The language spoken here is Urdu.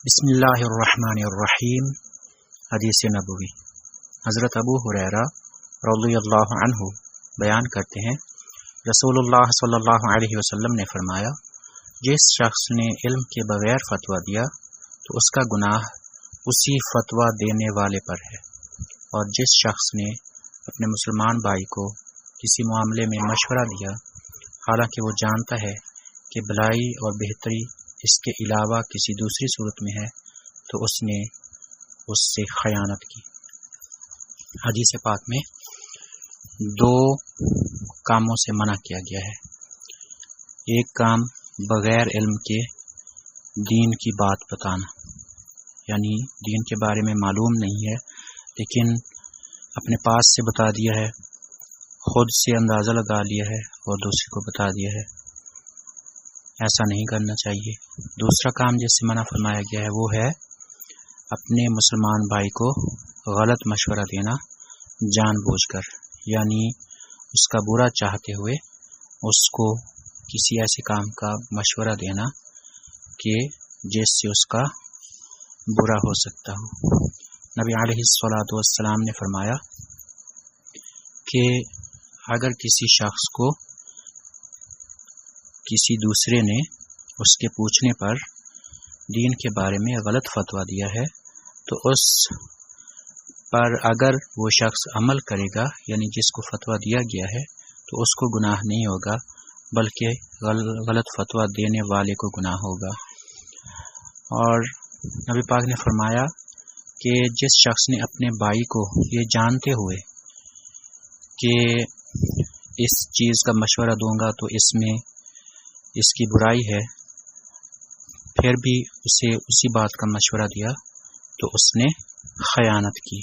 بسم اللہ الرحمن الرحیم۔ حدیث نبوی۔ حضرت ابو ہریرہ رضی اللہ عنہ بیان کرتے ہیں، رسول اللہ صلی اللہ علیہ وسلم نے فرمایا، جس شخص نے علم کے بغیر فتویٰ دیا تو اس کا گناہ اسی فتویٰ دینے والے پر ہے، اور جس شخص نے اپنے مسلمان بھائی کو کسی معاملے میں مشورہ دیا حالانکہ وہ جانتا ہے کہ بھلائی اور بہتری اس کے علاوہ کسی دوسری صورت میں ہے، تو اس نے اس سے خیانت کی۔ حدیث پاک میں دو کاموں سے منع کیا گیا ہے۔ ایک کام بغیر علم کے دین کی بات بتانا، یعنی دین کے بارے میں معلوم نہیں ہے لیکن اپنے پاس سے بتا دیا ہے، خود سے اندازہ لگا لیا ہے اور دوسرے کو بتا دیا ہے، ایسا نہیں کرنا چاہیے۔ دوسرا کام جس سے منع فرمایا گیا ہے وہ ہے اپنے مسلمان بھائی کو غلط مشورہ دینا جان بوجھ کر، یعنی اس کا برا چاہتے ہوئے اس کو کسی ایسے کام کا مشورہ دینا کہ جس سے اس کا برا ہو سکتا ہو۔ نبی علیہ الصلوۃ والسلام نے فرمایا کہ اگر کسی شخص کو کسی دوسرے نے اس کے پوچھنے پر دین کے بارے میں غلط فتویٰ دیا ہے تو اس پر اگر وہ شخص عمل کرے گا، یعنی جس کو فتویٰ دیا گیا ہے، تو اس کو گناہ نہیں ہوگا بلکہ غلط فتویٰ دینے والے کو گناہ ہوگا۔ اور نبی پاک نے فرمایا کہ جس شخص نے اپنے بھائی کو یہ جانتے ہوئے کہ اس چیز کا مشورہ دوں گا تو اس میں اس کی برائی ہے، پھر بھی اسے اسی بات کا مشورہ دیا تو اس نے خیانت کی۔